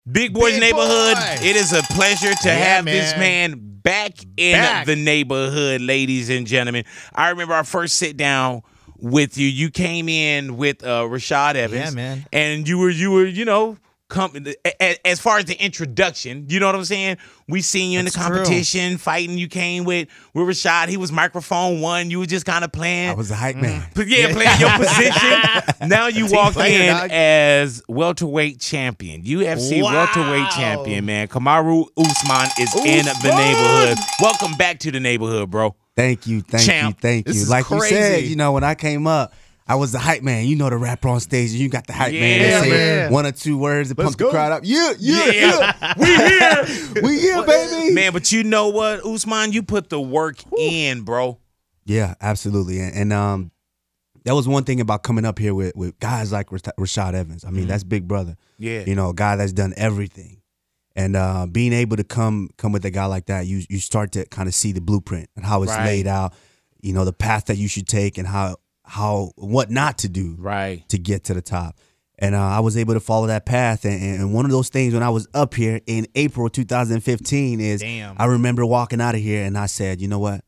Big Boy's Neighborhood. Boy. It is a pleasure to have this man. man back in the neighborhood, ladies and gentlemen. I remember our first sit down with you. You came in with Rashad Evans. Yeah, man. And you were, you know, as far as the introduction, you know what I'm saying? We seen you in the competition, fighting. You came with Rashad. He was microphone one. You were just kind of playing. I was a hype man. Yeah, playing your position. Now you walk in as welterweight champion, UFC welterweight champion, man. Kamaru Usman is in the neighborhood. Welcome back to the neighborhood, bro. Thank you, thank you. Like you said, you know, when I came up, I was the hype man. You know the rapper on stage, and you got the hype man that say one or two words to pump the crowd up. Yeah. We here, baby. Man, but you know what, Usman? You put the work in, bro. Yeah, absolutely. And that was one thing about coming up here with guys like Rashad Evans. I mean, that's big brother. Yeah. You know, a guy that's done everything. And being able to come with a guy like that, you start to kind of see the blueprint and how it's laid out, you know, the path that you should take and what not to do to get to the top. And I was able to follow that path. And one of those things when I was up here in April 2015 is I remember walking out of here and I said, you know what?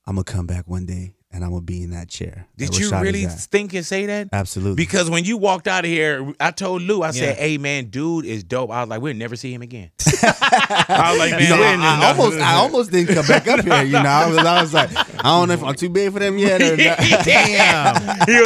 I'm going to come back one day and I'm going to be in that chair. Did you really think and say that? Absolutely. Because when you walked out of here, I told Lou, I said, hey, man, dude is dope. I was like, we'll never see him again. I was like, man, you know, I almost didn't come back up here. You know, I was like, I don't know if I'm too big for them yet or not. Damn. He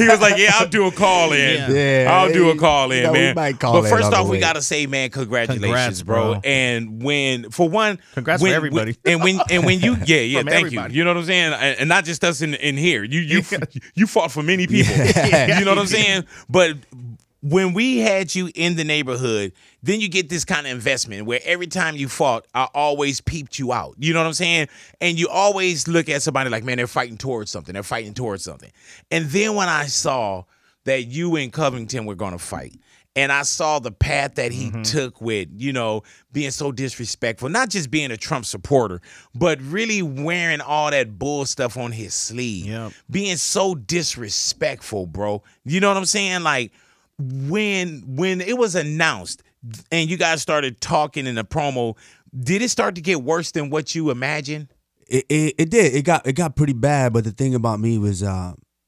was like, yeah, I'll do a call in. Yeah, I'll do a call in, man. But first off, we gotta say, man, congratulations, bro. And for one, congrats for everybody. And when you, thank you. You know what I'm saying? And not just us in here. You fought for many people. You know what I'm saying? But when we had you in the neighborhood, then you get this kind of investment where every time you fought, I always peeped you out. You know what I'm saying? And you always look at somebody like, man, they're fighting towards something. They're fighting towards something. And then when I saw that you and Covington were going to fight, and I saw the path that he took with, you know, being so disrespectful, not just being a Trump supporter, but really wearing all that bull stuff on his sleeve, being so disrespectful, bro. You know what I'm saying? Like, when it was announced and you guys started talking in the promo, did it start to get worse than what you imagined? It did. It got pretty bad. But the thing about me was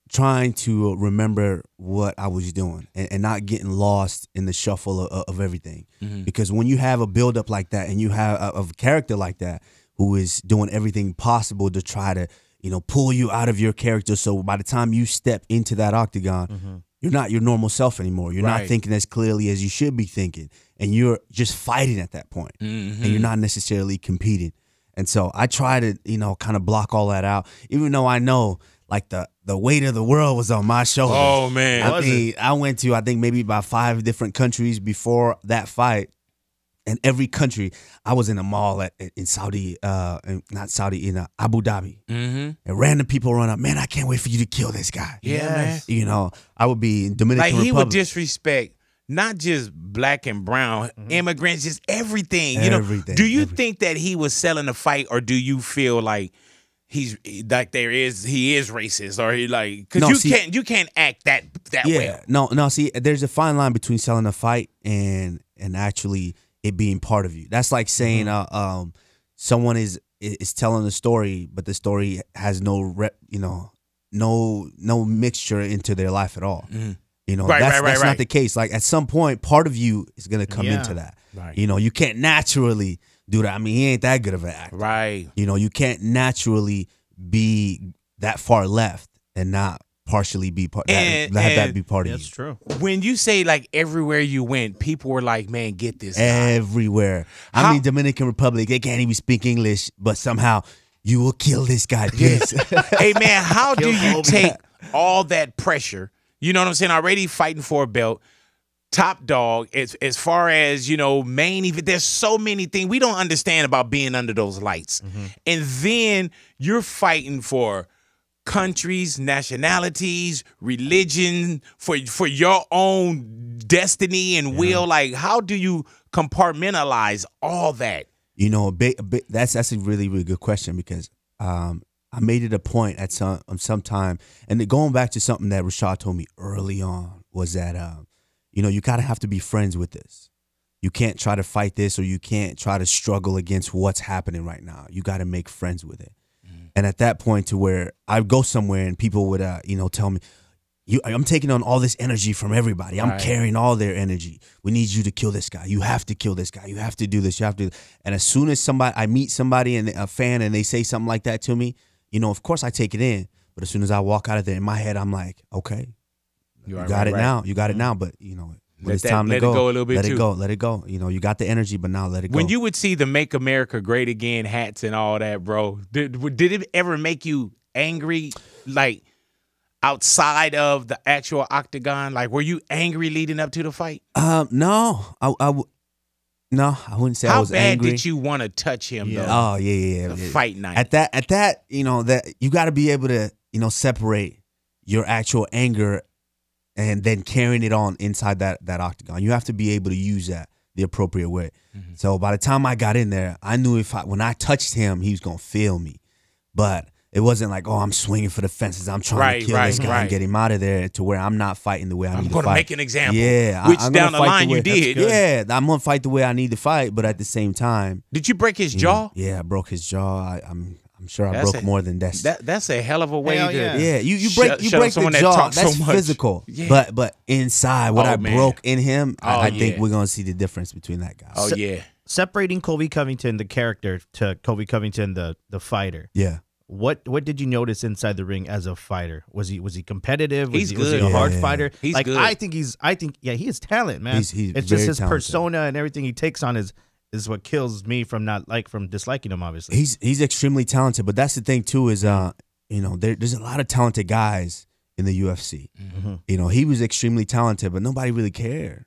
trying to remember what I was doing and not getting lost in the shuffle of everything. Because when you have a buildup like that and you have a character like that who is doing everything possible to try to, you know, pull you out of your character, so by the time you step into that octagon, you're not your normal self anymore. You're not thinking as clearly as you should be thinking. And you're just fighting at that point. And you're not necessarily competing. And so I try to, you know, kind of block all that out, even though I know like the weight of the world was on my shoulders. Oh, man. I went to, I think, maybe about 5 different countries before that fight. And every country, I was in a mall in Saudi, not Saudi, in Abu Dhabi. And random people run up, man, I can't wait for you to kill this guy. Yeah, man. You know, I would be in Dominican Republic. He would disrespect not just black and brown immigrants, just everything. You know, do you think that he was selling a fight, or do you feel like he is racist, or he like, because you can't act that well. No. See, there's a fine line between selling a fight and actually it being part of you. That's like saying someone is telling a story, but the story has no mixture into their life at all. You know, that's not the case. Like at some point, part of you is gonna come into that. You know, you can't naturally do that. I mean, he ain't that good of an actor. You know, you can't naturally be that far left and not partially be part that be part of you. That's true. When you say like everywhere you went, people were like, man, get this guy. Everywhere. I mean, Dominican Republic, they can't even speak English, but somehow you will kill this guy, please. Hey man, how do you take all that pressure? You know what I'm saying? Already fighting for a belt, top dog, as far as, you know, main event. There's so many things we don't understand about being under those lights. And then you're fighting for countries, nationalities, religion, for your own destiny and will. Like, how do you compartmentalize all that? You know, that's a really, really good question, because I made it a point at some time, and going back to something that Rashad told me early on was that you know, you gotta have to be friends with this. You can't try to fight this, or you can't try to struggle against what's happening right now. You got to make friends with it. And at that point, to where I'd go somewhere and people would, tell me, I'm taking on all this energy from everybody. I'm carrying all their energy. We need you to kill this guy. You have to kill this guy. You have to do this. You have to. And as soon as I meet somebody and a fan, and they say something like that to me, of course I take it in. But as soon as I walk out of there, in my head, I'm like, okay, you got it now. You got it now. But when it's time to go, let it go a little bit let it go. Let it go. You got the energy, but now let it go. When you would see the "Make America Great Again" hats and all that, bro, did it ever make you angry, like outside of the actual octagon? Like, were you angry leading up to the fight? No, no, I wouldn't say I was angry. How bad did you want to touch him though? Oh yeah. The fight night. At that, that you got to be able to separate your actual anger and then carrying it on inside that octagon. You have to be able to use that the appropriate way. So by the time I got in there, I knew when I touched him, he was gonna feel me. But it wasn't like, oh, I'm swinging for the fences. I'm trying to kill this guy and get him out of there, to where I'm not fighting the way I need to fight. I'm going to make an example. Yeah. Which down the line you did. Yeah, I'm going to fight the way I need to fight, but at the same time. Did you break his jaw? Yeah, I broke his jaw. I'm sure I broke more than that. That's a hell of a way to. Yeah, you break the jaw. That's physical. Yeah. But inside, what I broke in him, I think we're going to see the difference between that guy. Oh, yeah. Separating Colby Covington, the character, to Colby Covington, the fighter. Yeah. What did you notice inside the ring as a fighter? Was he competitive? Was was he a hard fighter? He's like good. I think he has talent, man. He's it's just his talented. persona and everything he takes on is what kills me from disliking him, obviously. He's extremely talented, but that's the thing too, is there's a lot of talented guys in the UFC. He was extremely talented, but nobody really cared.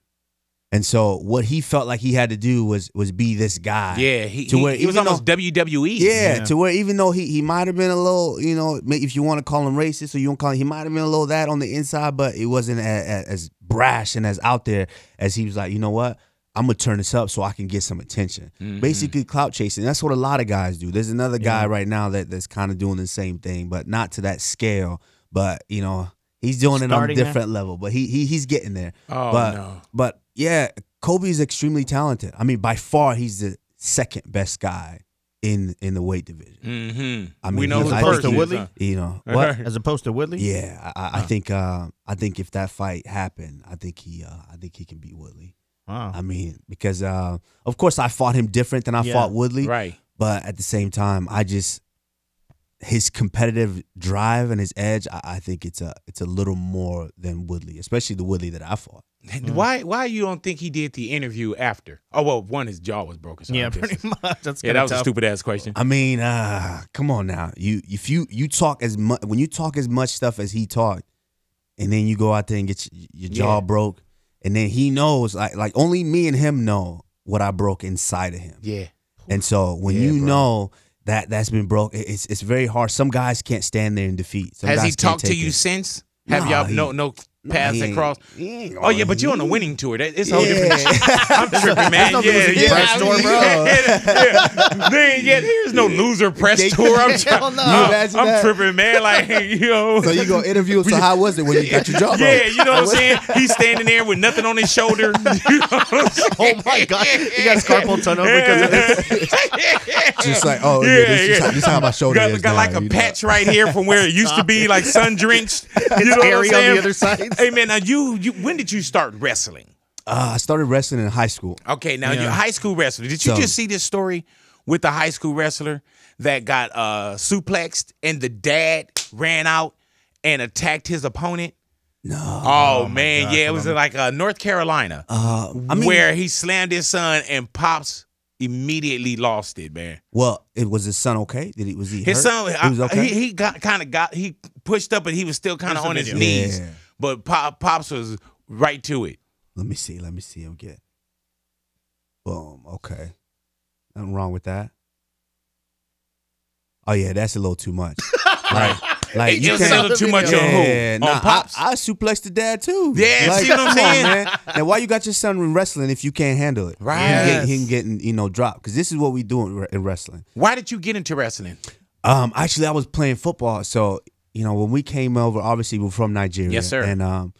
And so what he felt like he had to do was be this guy. Yeah, he was almost WWE. Yeah, to where even though he might have been a little, if you want to call him racist or you want to call him, he might have been a little that on the inside, but it wasn't as brash and as out there as he was like, you know what? I'm going to turn this up so I can get some attention. Basically clout chasing. That's what a lot of guys do. There's another guy right now that's kind of doing the same thing, but not to that scale. But, he's doing it on a different level, but he's getting there. But yeah, Kobe is extremely talented. I mean, by far, he's the second best guy in the weight division. I mean, we know as opposed to Woodley. What? As opposed to Woodley. Yeah, I think if that fight happened, I think he can beat Woodley. Wow. I mean, because of course I fought him different than I fought Woodley. Right. But at the same time, his competitive drive and his edge, I think it's a little more than Woodley, especially the Woodley that I fought. Why you don't think he did the interview after? Oh, well, one, his jaw was broken. So pretty much. That was a stupid ass question. I mean, come on now. If you talk as much, when you talk as much stuff as he talked, and then you go out there and get your jaw broke, and then he knows, like only me and him know what I broke inside of him. Yeah. And so when you know that's been broke, it's very hard. Some guys can't stand there in defeat. Has he talked to you since? Have y'all no paths across? Oh yeah, but you're on a winning tour. It's a whole different shit. I'm tripping, man. Press tour, bro. There's no loser press tour. I'm tripping, man. Like, So you go interview him. So how was it when you got your jaw broke? Yeah, you know what I'm saying? He's standing there with nothing on his shoulder. Oh my god, he got his carpal tunnel because of this. Just like, this is how my shoulder is. Got now, like a patch right here from where it used to be, like sun drenched. You know what I'm saying? On the other side. Hey man, now when did you start wrestling? I started wrestling in high school. Okay, now you're a high school wrestler. Did you just see this story with the high school wrestler that got suplexed and the dad ran out and attacked his opponent? No. Oh man, gosh, it was like North Carolina, where he slammed his son and Pops immediately lost it, man. Well, was his son okay? Was he his hurt? son? He was okay? He pushed up, but he was still kind of on his knees. Yeah. But Pops was right to it. Let me see him get. Boom. Okay. Nothing wrong with that. Oh yeah, that's a little too much. Right. Like you can't a little too much on Pops. I suplexed the dad too. Yeah, like, see what I'm saying? Man. Now why you got your son wrestling if you can't handle it? Right. Yes. Him getting dropped, because this is what we do in wrestling. Why did you get into wrestling? Actually, I was playing football, so when we came over, obviously we're from Nigeria. Yes, sir. And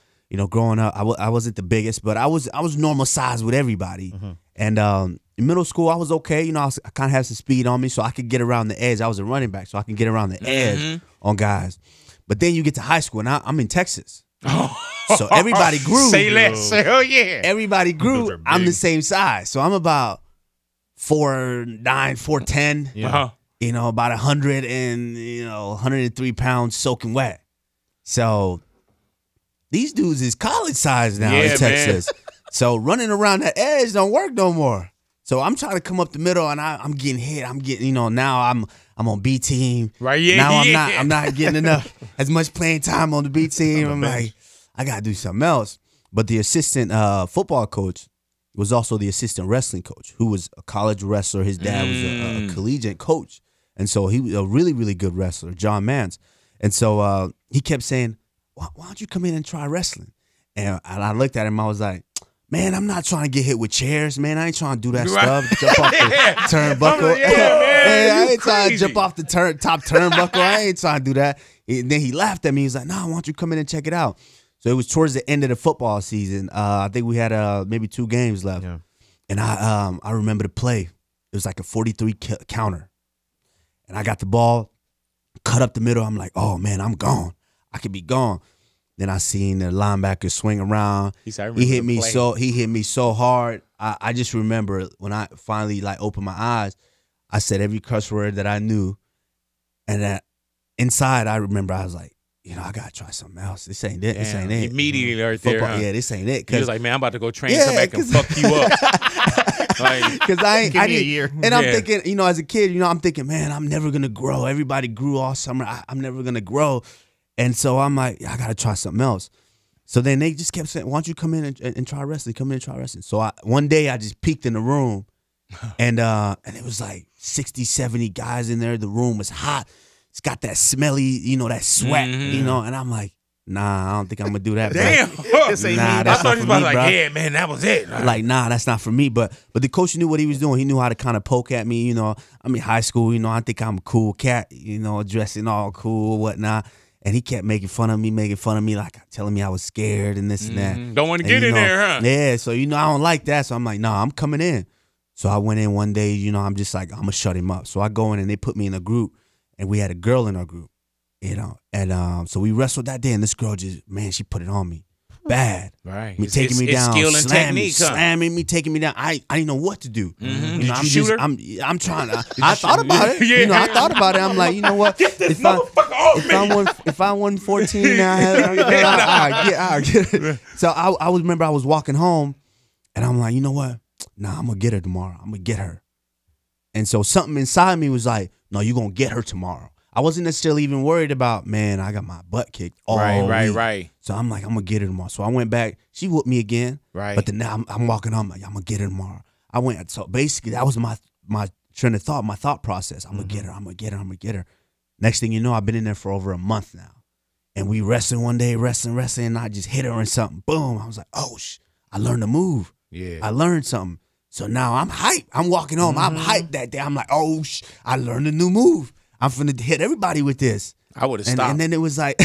growing up, I wasn't the biggest, but I was normal size with everybody. And in middle school, I was okay. You know, I kind of had some speed on me, so I could get around the edge. I was a running back, so I can get around the edge on guys. But then you get to high school, and I'm in Texas. So everybody grew. Say less. Hell yeah. Everybody grew. I'm the same size. So I'm about 4'9", 4'10". Yeah. You know, about 103 pounds soaking wet. So these dudes is college size now in Texas. Man. So running around that edge don't work no more. So I'm trying to come up the middle, and I'm getting hit. I'm getting, you know, now I'm on B team. Right, yeah. Now I'm not getting enough as much playing time on the B team. I'm like, I gotta do something else. But the assistant football coach was also the assistant wrestling coach, who was a college wrestler. His dad was a collegiate coach. And so he was a really, really good wrestler, John Mance. And so he kept saying, why don't you come in and try wrestling? And I looked at him, I was like, man, I'm not trying to get hit with chairs, man. I ain't trying to do that stuff. Jump off the turnbuckle. I ain't trying to jump off the top turnbuckle. I ain't trying to do that. And then he laughed at me. He's like, no, why don't you come in and check it out? So it was towards the end of the football season. I think we had maybe 2 games left. Yeah. And I remember the play. It was like a 43 counter. And I got the ball, cut up the middle. I'm like, oh, man, I'm gone. I could be gone. Then I seen the linebacker swing around. He hit me so hard. I just remember when I finally like opened my eyes, I said every cuss word that I knew. And that inside, I remember I was like, you know, I gotta try something else. This ain't it. This ain't it. Immediately right there. Huh? Yeah, this ain't it. He was like, man, I'm about to go train, come back and fuck you up. Because I give me a year. And I'm thinking, you know, as a kid, you know, I'm thinking, man, I'm never gonna grow. Everybody grew all summer. I'm never gonna grow. And so I'm like, I gotta try something else. So then they just kept saying, why don't you come in and try wrestling? Come in and try wrestling. So one day I just peeked in the room, and it was like 60, 70 guys in there. The room was hot. It's got that smelly, you know, that sweat, you know. And I'm like, nah, I don't think I'm gonna do that. Damn. Nah, that's I thought he was about me, like, yeah, man, that was it. Like, nah, that's not for me. But the coach knew what he was doing. He knew how to kind of poke at me. You know, I mean, high school, you know, I think I'm a cool cat, you know, dressing all cool, whatnot. And he kept making fun of me, like telling me I was scared and this and that. Don't want to get in there, huh? Yeah, so, you know, I don't like that. So I'm like, nah, I'm coming in. So I went in one day, you know, I'm just like, I'm going to shut him up. So I go in and they put me in a group, and we had a girl in our group, you know. And so we wrestled that day, and this girl just, man, she put it on me. Bad. Right. Me taking me down, skill and technique, slamming me, taking me down. I didn't know what to do. You know, Did you shoot her? I'm trying to. I thought about it. Yeah. You know, I thought about it. I'm like, you know what? Get this motherfucker off me. If I won 14, I'll get it. So I remember I was walking home, and I'm like, you know what? Nah, I'm gonna get her tomorrow. I'm gonna get her. And so something inside me was like, no, you're gonna get her tomorrow. I wasn't necessarily even worried about, man, I got my butt kicked all week. Right. So I'm like, I'm going to get her tomorrow. So I went back. She whooped me again. Right. But then now I'm walking on, like, I'm going to get her tomorrow. I went, so basically that was my train of thought, my thought process. I'm going to get her, I'm going to get her, I'm going to get her. Next thing you know, I've been in there for over a month now. And we wrestling one day, wrestling, and I just hit her and something. Boom. I was like, oh, I learned to move. Yeah. I learned something. So now I'm hyped. I'm walking home. I'm hyped that day. I'm like, oh, I learned a new move. I'm finna hit everybody with this. I would have stopped. And then it was like,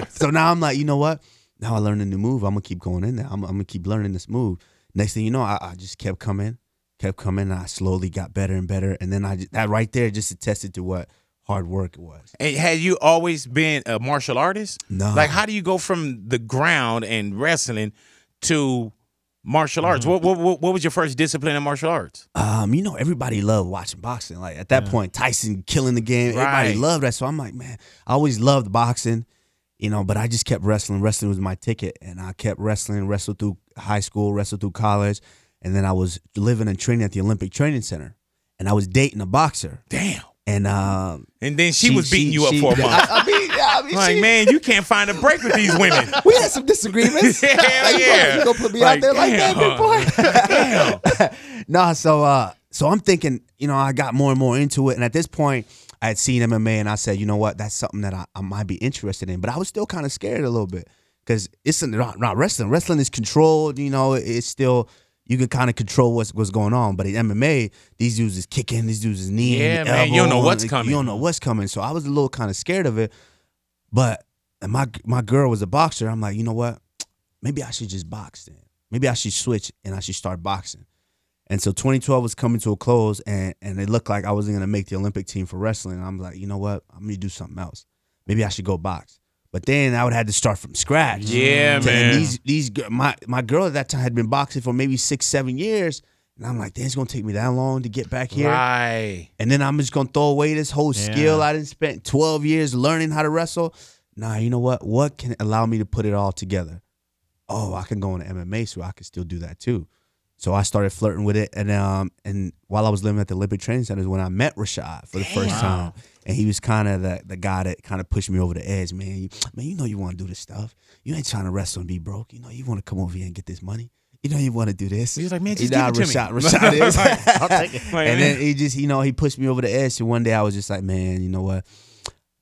so now I'm like, you know what? Now I learned a new move. I'm gonna keep going in there. I'm gonna keep learning this move. Next thing you know, I just kept coming. And I slowly got better and better. And then that right there just attested to what hard work it was. And had you always been a martial artist? No. Like, how do you go from the ground and wrestling to martial arts? What was your first discipline in martial arts? You know, everybody loved watching boxing. Like at that point, Tyson killing the game. Everybody loved that. So I'm like, man, I always loved boxing, you know, but I just kept wrestling. Wrestling was my ticket. And I kept wrestled through high school, wrestled through college. And then I was living and training at the Olympic Training Center. And I was dating a boxer. Damn. And then she was beating you up for a month. I mean, like, man, you can't find a break with these women. We had some disagreements. Hell yeah. You gonna put me out there like that, big boy? No, so I'm thinking, you know, I got more and more into it. And at this point, I had seen MMA, and I said, you know what, that's something that I might be interested in. But I was still kind of scared a little bit because it's not wrestling. Wrestling is controlled. You know, it's still, you can kind of control what's going on. But in MMA, these dudes is kicking, these dudes is kneeing. Yeah, man, you don't know what's coming. You don't know what's coming. So I was a little kind of scared of it. But my girl was a boxer. I'm like, you know what? Maybe I should just box then. maybe I should switch and I should start boxing. And so 2012 was coming to a close, and it looked like I wasn't going to make the Olympic team for wrestling. And I'm like, you know what? I'm going to do something else. Maybe I should go box. But then I would have to start from scratch. Yeah, man. And my girl at that time had been boxing for maybe 6-7 years. And I'm like, damn, it's going to take me that long to get back here. Right. And then I'm just going to throw away this whole skill. I didn't spend 12 years learning how to wrestle. Nah, you know what? What can allow me to put it all together? Oh, I can go into MMA, so I can still do that too. So I started flirting with it. And while I was living at the Olympic Training Center is when I met Rashad for the first time. And he was kind of the guy that kind of pushed me over the edge, man. You know you want to do this stuff. You ain't trying to wrestle and be broke. You know you want to come over here and get this money. You know you want to do this. He was like, man, just give it to me. Rashad is. I'll take it. And then he just, he pushed me over the edge. So one day I was just like, man, you know what?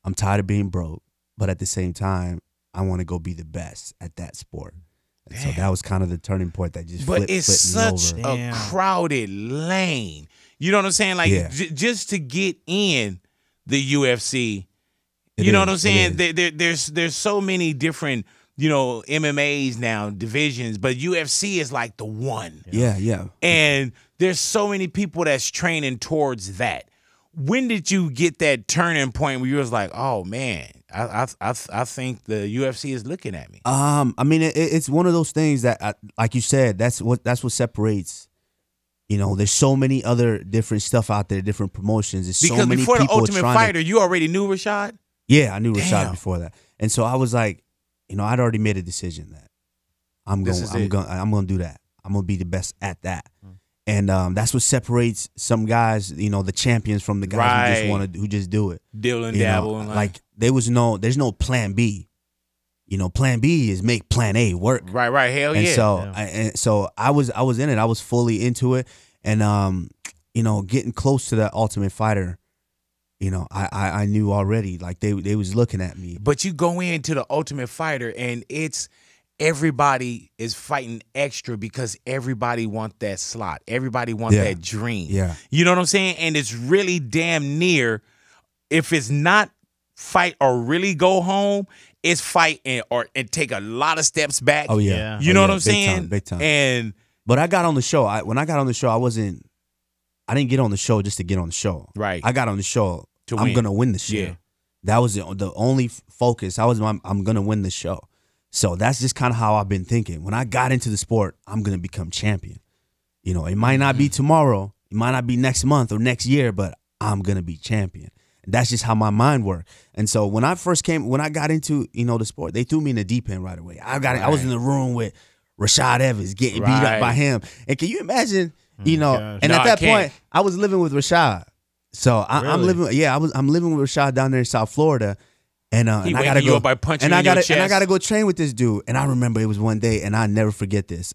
I'm tired of being broke. But at the same time, I want to go be the best at that sport. And so that was kind of the turning point that just flipped me over. But it's such a crowded lane. You know what I'm saying? Like, just to get in the UFC, you know what I'm saying? There's so many different, MMAs now, divisions, but UFC is like the one. Yeah. And there's so many people that's training towards that. When did you get that turning point where you was like, oh man, I think the UFC is looking at me? I mean, it's one of those things that, like you said, that's what separates. There's so many other different stuff out there, different promotions. There's so many people. Because before the Ultimate Fighter, you already knew Rashad? Yeah, I knew Rashad before that, and so I was like, I'd already made a decision that I'm gonna do that. I'm gonna be the best at that. And that's what separates some guys, the champions from the guys who just do it. Deal and dabble. Like there's no plan B. Plan B is make plan A work. Right. Hell yeah. So I was in it. I was fully into it. And getting close to that Ultimate Fighter, I knew already, like they was looking at me. But you go into the Ultimate Fighter and everybody is fighting extra because everybody want that slot. Everybody want that dream. Yeah. You know what I'm saying? And it's really damn near, if it's not fight or really go home, it's fight and take a lot of steps back. Oh yeah. You know what I'm saying? Big time. But I got on the show. When I got on the show, I didn't get on the show just to get on the show. Right. I got on the show. I'm gonna win the show. Yeah. That was the only focus. I'm gonna win the show. So that's just kind of how I've been thinking. When I got into the sport, I'm going to become champion. It might not be tomorrow. It might not be next month or next year, but I'm going to be champion. And that's just how my mind worked. And so when I got into, the sport, they threw me in the deep end right away. I was in the room with Rashad Evans getting beat up by him. And can you imagine, and at that point, I was living with Rashad. So I'm living with Rashad down there in South Florida. And I gotta go by punching and I gotta go train with this dude. And I remember it was one day, and I never forget this.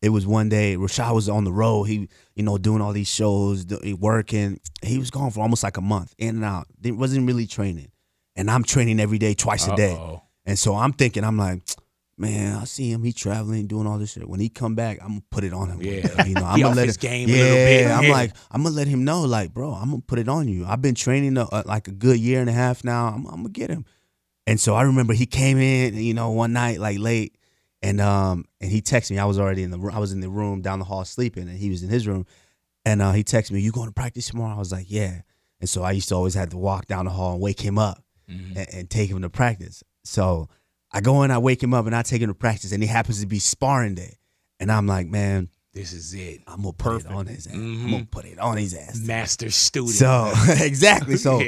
It was one day Rashad was on the road. He, doing all these shows, working. He was gone for almost like a month, in and out. He wasn't really training, and I'm training every day, twice a day. And so I'm thinking, I'm like, man, I see him. He traveling, doing all this shit. When he come back, I'm gonna put it on him. Yeah, I'm gonna let his game a little bit. I'm gonna let him know, like, bro, I'm gonna put it on you. I've been training like a good year and a half now. I'm gonna get him. And so I remember he came in, one night like late, and he texted me. I was already in the room. I was in the room down the hall sleeping, and he was in his room. And he texted me, "You going to practice tomorrow?" I was like, "Yeah." And so I used to always have to walk down the hall and wake him up and take him to practice. So I go in, I wake him up, and I take him to practice, and it happens to be sparring day. And I'm like, man, this is it. I'm going to put it on his ass. I'm going to put it on his ass. Master student. So, exactly. So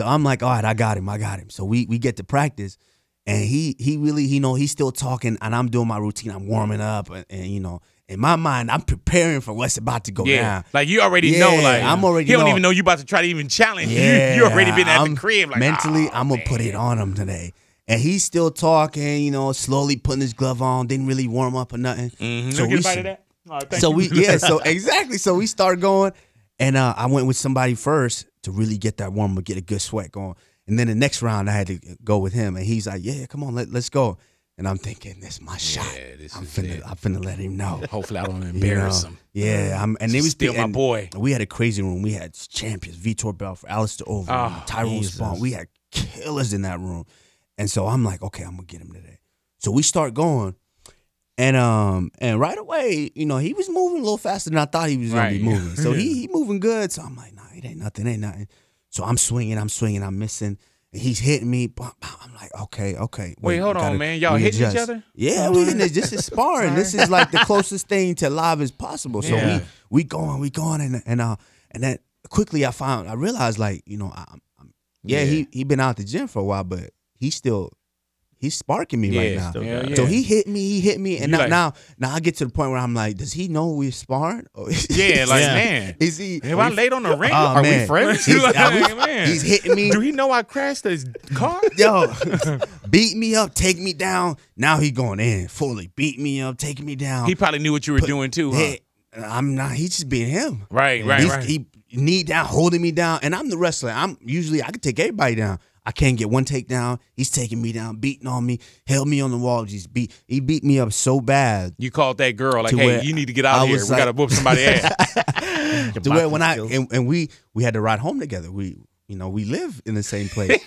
I'm like, all right, I got him. So we get to practice, and he really, he's still talking, and I'm doing my routine. I'm warming up, and in my mind, I'm preparing for what's about to go down. Like you already know, like I'm already. He don't even know you about to try to even challenge. Yeah, you already been at the crib. Like mentally, I'm going to put it on him today. And he's still talking, slowly putting his glove on, didn't really warm up or nothing. So we get that. Exactly. So we start going, and I went with somebody first to really get that warm up, get a good sweat going. And then the next round, I had to go with him, and he's like, "Yeah, come on, let's go." And I'm thinking, this is my shot. I'm finna let him know. Hopefully, I don't embarrass him. Yeah, and it was still my boy. We had a crazy room. We had champions, Vitor Belfort, Alistair Overeem, Tyrone Spahn. We had killers in that room. And so I'm like, okay, I'm going to get him today. So we start going, And right away, you know, he was moving a little faster than I thought he was gonna be moving. So he moving good. So I'm like, nah, it ain't nothing. So I'm swinging, I'm missing. And he's hitting me. I'm like, okay. Wait, hold on, man. Y'all hitting each other? Yeah, we in this. This is sparring. This is like the closest thing to live as possible. So we going, and then quickly I realized, like, you know, he been out the gym for a while, but he's sparking me right now. So he hit me, and now I get to the point where I'm like, does he know we're sparring? Man, is he? Am I late on the ring? Are we friends? He's hitting me. Do he know I crashed his car? Yo, beat me up, take me down. Now he going in fully. Beat me up, taking me down. He probably knew what you were doing too, huh? I'm not. He's just being him. Right. He knee down, holding me down, and I'm the wrestler. I could take everybody down. I can't get one takedown. He's taking me down, beating on me, held me on the wall. He beat me up so bad. You called that girl like, hey, you need to get out of here. We gotta whoop somebody's ass. To where when we had to ride home together. We live in the same place.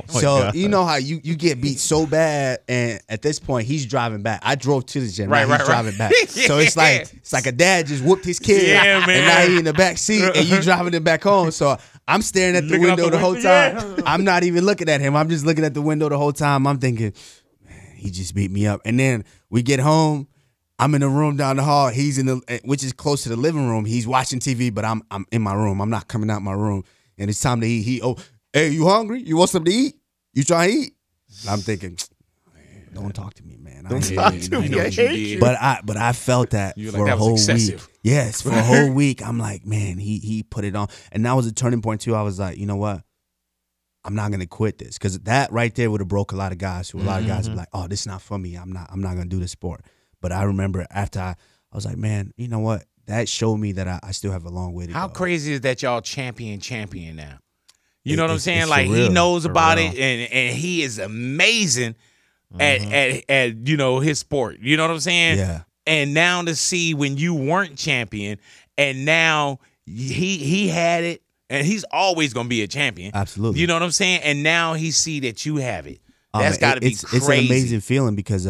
So you know how you get beat so bad, and at this point he's driving back. I drove to the gym. Right. He's driving back. So it's like a dad just whooped his kid, and now he in the back seat, and you driving him back home. So I'm staring at the window the whole time. Yeah. I'm not even looking at him. I'm just looking at the window the whole time. I'm thinking, man, he just beat me up. And then we get home. I'm in the room down the hall. He's which is close to the living room. He's watching TV, but I'm in my room. I'm not coming out my room. And it's time to eat. Hey, you hungry? You want something to eat? You try to eat? And I'm thinking, don't talk to me, man. Don't talk to me. I hate you. But I felt that for a whole week. Yes, for a whole week. I'm like, man, he put it on. And that was a turning point too. I was like, you know what? I'm not gonna quit this, because that right there would have broke a lot of guys. A lot of guys would be like, oh, this is not for me. I'm not gonna do this sport. But I remember after I was like, man, you know what? That showed me that I still have a long way to go. How crazy is that y'all champion now? You know what I'm saying? Like, he knows about it, and he is amazing at you know, his sport. You know what I'm saying? Yeah. And now to see when you weren't champion, and now he had it, and he's always gonna be a champion. Absolutely. You know what I'm saying? And now he see that you have it. That's got to be crazy. It's an amazing feeling, because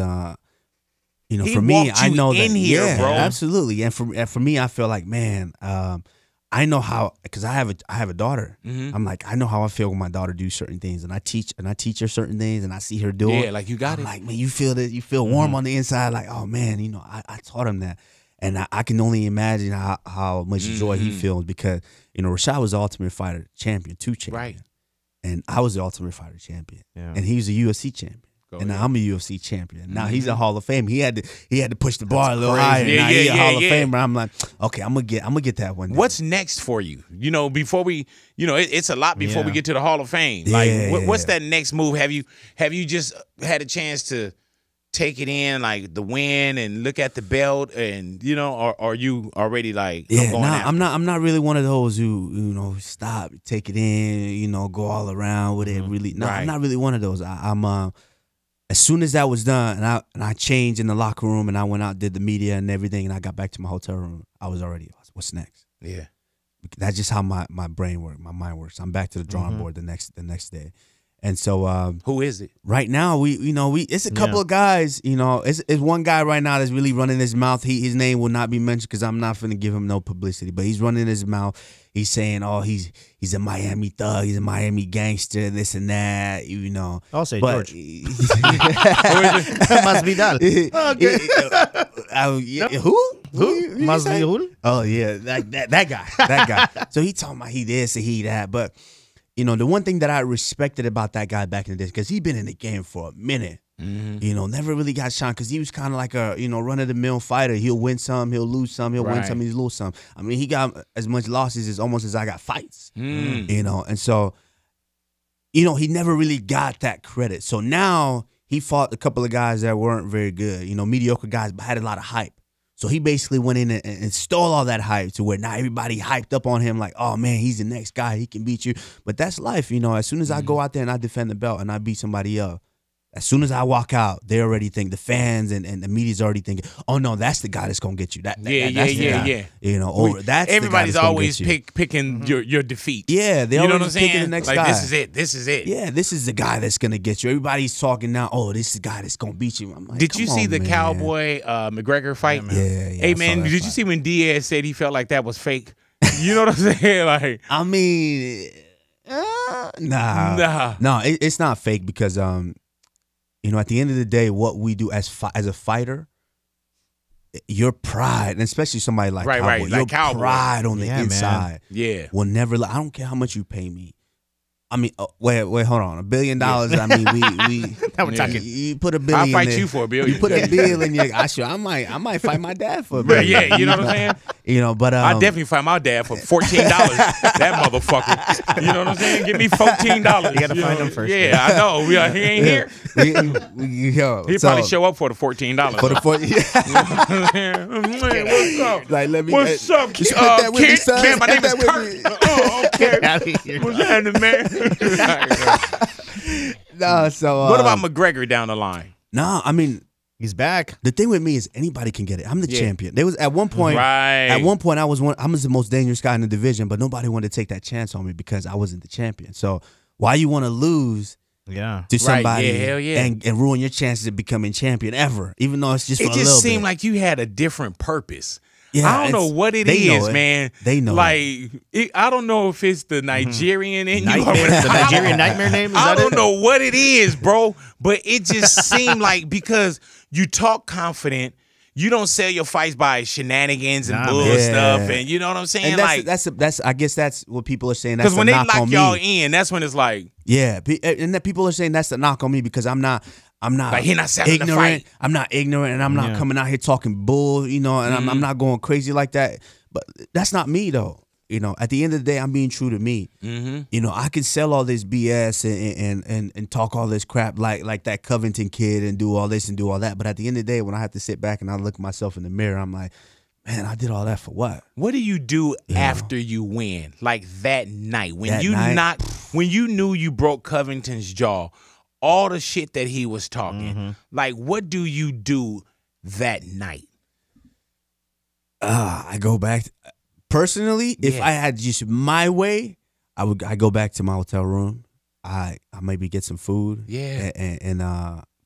you know, he for me, I know in that. Here, yeah, bro. Absolutely. And for me, I feel like, man, I know how, because I have a daughter. I'm like, I know how I feel when my daughter do certain things, and I teach her certain things, and I see her do it. Yeah, like, you got it. Like, man, you feel that, you feel warm on the inside. Like, oh man, you know, I taught him that, and I can only imagine how much joy he feels, because, you know, Rashad was the Ultimate Fighter champion, 2 champion, Right. and I was the Ultimate Fighter champion, Yeah. and he was a UFC champion. And now I'm a UFC champion. Now he's a Hall of Fame. He had to push the bar a little higher. Now he's a Hall of Famer. I'm like, okay, I'm gonna get that one. What's next for you? You know, before we, you know, it's a lot before we get to the Hall of Fame. Like, what's that next move? Have you just had a chance to take it in, like the win, and look at the belt, and, you know, or are you already like, I'm not really one of those who, you know, stop, take it in, you know, go all around with it. Really, no, I'm not really one of those. I'm as soon as that was done, and I changed in the locker room, and I went out, did the media and everything, and I got back to my hotel room, I was already, what's next? Yeah. That's just how my brain works, my mind works. I'm back to the drawing board the next day. And so who is it? Right now, it's a couple of guys, you know, it's one guy right now that's really running his mouth. His name will not be mentioned, because I'm not finna give him no publicity, but he's running his mouth. He's saying, oh, he's a Miami thug, he's a Miami gangster, this and that, you know. I'll say but, George. Masvidal. Who? Masvidal? Oh yeah, that guy. So he talking about he this and he that, but, you know, the one thing that I respected about that guy back in the day, because he'd been in the game for a minute. You know, never really got shot, because he was kind of like a, you know, run-of-the-mill fighter. He'll win some, he'll lose some, he'll win some, he'll lose some. I mean, he got as much losses as almost as I got fights, you know. And so, you know, he never really got that credit. So now he fought a couple of guys that weren't very good, you know, mediocre guys, but had a lot of hype. So he basically went in and stole all that hype, to where now everybody hyped up on him like, oh, man, he's the next guy. He can beat you. But that's life, you know. As soon as I go out there and I defend the belt and I beat somebody up, As soon as I walk out, they already think, the fans and the media's already thinking, oh no, that's the guy that's gonna get you. That's the guy. You know, or that's everybody's the guy that's always gonna get you. picking your defeat. Yeah, they you know always what I'm saying? picking the next like guy. this is it. Yeah, this is the guy that's gonna get you. Everybody's talking now. Oh, this is the guy that's gonna beat you. I'm like, did you see the man. Cowboy McGregor fight? Yeah, Hey man, did you see when Diaz said he felt like that was fake? You know what I'm saying? Like, I mean, nah. No, it's not fake because you know, at the end of the day, what we do as a fighter, your pride, and especially somebody like Cowboy, your pride on the inside, will never. I don't care how much you pay me. I mean, wait, hold on. $1 billion. I mean, we now we're talking. You put $1 billion. I'll fight you for $1 billion. You put $1 billion in your. I might fight my dad for $1 billion. Yeah, you know what I'm saying. You know, but I definitely fight my dad for $14. That motherfucker. You know what I'm saying? Give me $14. You got to find him first. Yeah, I know. He ain't here. He'll probably show up for the $14. For the What's up? Like, let me. What's up, kid? Man, my name is Kurt. Oh, okay. What's happening, man? No, so what about McGregor down the line? No, I mean, he's back. the thing with me is anybody can get it. I'm the champion. There was at one point I was the most dangerous guy in the division, but nobody wanted to take that chance on me because I wasn't the champion. So why you want to lose to somebody and ruin your chances of becoming champion ever, even though it's just for a little bit. It just seemed like you had a different purpose. Yeah, I don't know what it is, man. They know. Like, I don't know if it's the Nigerian in you. The Nigerian nightmare name? I don't know what it is, bro. But it just seemed like because you talk confident, you don't sell your fights by shenanigans and bull stuff, and you know what I'm saying? And that's I guess that's what people are saying. Because when they lock y'all in, that's when it's like, and that people are saying that's the knock on me because I'm not like he not selling ignorant. the fight. I'm not ignorant, and I'm not coming out here talking bull, you know, and I'm not going crazy like that. But that's not me, though. You know, at the end of the day, I'm being true to me. You know, I can sell all this BS and talk all this crap like that Covington kid and do all this and do all that. But at the end of the day, when I have to sit back and I look myself in the mirror, I'm like, man, I did all that for what? What do you do after you win? Like that night when when you knew you broke Covington's jaw. All the shit that he was talking. Like, what do you do that night? I go back. Personally, if I had just my way, I go back to my hotel room. I maybe get some food. And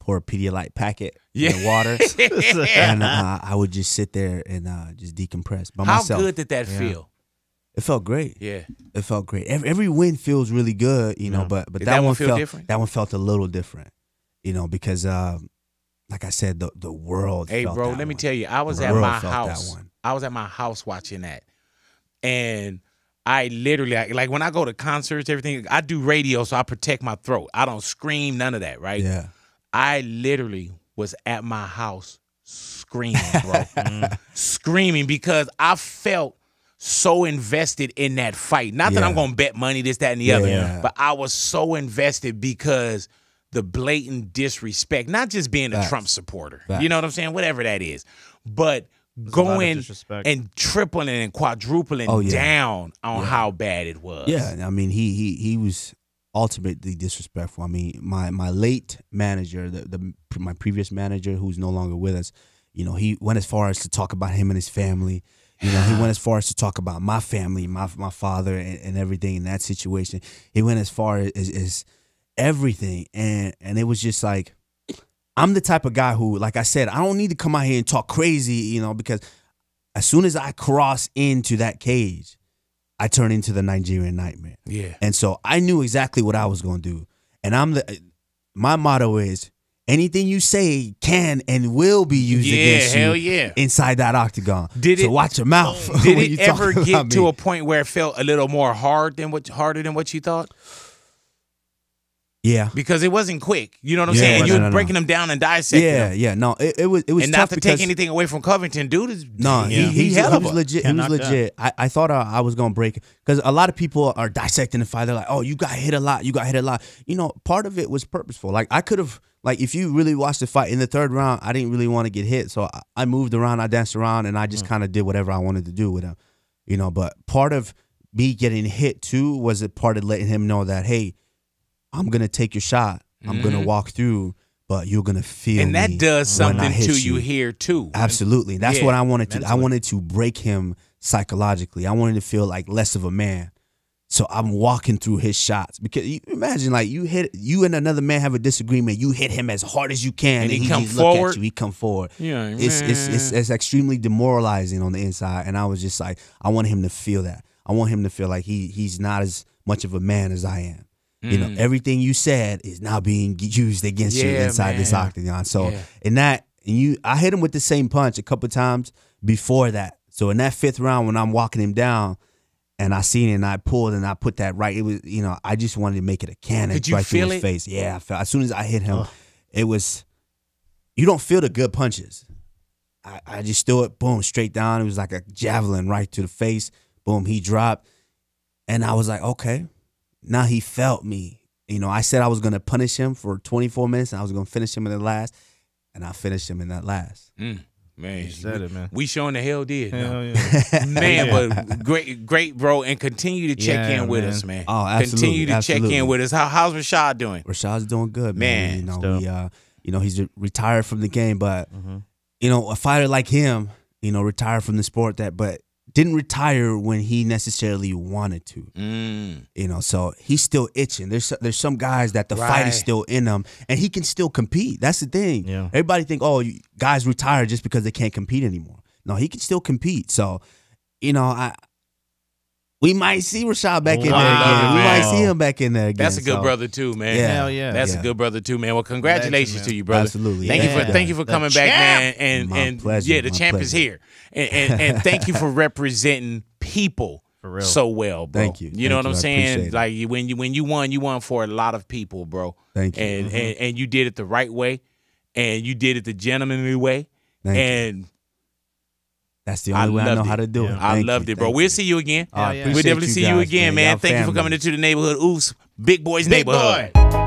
pour a Pedialyte packet in water. And I would just sit there and just decompress by myself. How good did that feel? It felt great. Yeah, it felt great. Every win feels really good, you know. But that one felt different. That one felt a little different, you know, because like I said, the world. Hey, felt bro, that let me one. tell you, I was at my house. I was at my house watching that, and I literally like when I go to concerts, everything. I do radio, so I protect my throat. I don't scream, none of that, right? Yeah. I literally was at my house screaming, bro, screaming because I felt so invested in that fight. Not that I'm going to bet money, this, that, and the other, but I was so invested because the blatant disrespect, not just being a Trump supporter, you know what I'm saying? Whatever that is, but going and tripling and quadrupling down on how bad it was. Yeah, I mean, he was ultimately disrespectful. I mean, my late manager, my previous manager who's no longer with us, you know, he went as far as to talk about him and his family. You know, he went as far as to talk about my family, my father, and everything in that situation. He went as far as everything, and it was just like, I'm the type of guy who, like I said, I don't need to come out here and talk crazy, you know, because as soon as I cross into that cage, I turn into the Nigerian nightmare. Yeah, and so I knew exactly what I was going to do, and my motto is, anything you say can and will be used against you inside that octagon. So watch your mouth. Did it ever get to a point where it felt a little more harder than what you thought? Yeah, because it wasn't quick. You know what I'm saying? You were breaking them down and dissecting them. Yeah. No, it was. And not to take anything away from Covington, dude. He was legit. He was legit. I thought I was gonna break it because a lot of people are dissecting the fight. They're like, "Oh, you got hit a lot. You got hit a lot." You know, part of it was purposeful. Like I could have. Like, if you really watched the fight, in the third round, I didn't really want to get hit. So I moved around, I danced around, and I just kind of did whatever I wanted to do with him. You know, but part of me getting hit, too, was a part of letting him know that, hey, I'm going to take your shot. I'm going to walk through. but you're gonna feel and that me does when I something hit to you here too. Absolutely. That's what I wanted to. mentally. I wanted to break him psychologically. I wanted to feel like less of a man. So I'm walking through his shots, because you imagine, like, you and another man have a disagreement. You hit him as hard as you can, And he he come just look forward. at you. He come forward. Yeah, It's extremely demoralizing on the inside. And I was just like, I want him to feel that. I want him to feel like he's not as much of a man as I am. You know, everything you said is now being used against you inside this octagon. So I hit him with the same punch a couple times before that. So in that 5th round, when I'm walking him down, and I seen it, and I pulled, and I put that right. It was, I just wanted to make it a cannon Could you right through feel his it? face. Yeah, I felt, as soon as I hit him, it was. You don't feel the good punches. I just threw it, boom, straight down. It was like a javelin right to the face. Boom, he dropped, and I was like, okay, now he felt me. I said I was gonna punish him for 24 minutes, and I was gonna finish him in the last, and I finished him in that last. Man, You said it, man. We showing the hell did. Hell yeah. Man, but great, bro, and continue to check Yeah, in with man. us, man. Oh, absolutely, Continue to check in with us. How's Rashad doing? Rashad's doing good, man. Man, He's retired from the game, but a fighter like him, retired from the sport but didn't retire when he necessarily wanted to. So he's still itching. There's some guys that the fight is still in them, and he can still compete. That's the thing. Yeah. Everybody think, guys retire just because they can't compete anymore. No, he can still compete. So, we might see Rashad back in there again. We might see him back in there again. That's a good brother too, man. Yeah. Hell yeah. That's a good brother too, man. Well, congratulations to you, brother. Absolutely. Thank you for coming back, man. My And pleasure, the my champ is pleasure. here. And thank you for representing people For real. so well, bro. Thank you. You know Thank what I'm you. I saying? appreciate it. Like when you won for a lot of people, bro. Thank you. And you did it the right way, and you did it the gentlemanly way. Thank you. And That's the only way I know how to do it. I Thank loved you. it, bro. Thank We'll you. see you again. I Yeah. We'll appreciate definitely see you guys, again, man. Y'all Thank you for family. coming into the neighborhood. Oops, Big Boy's Big neighborhood. boy.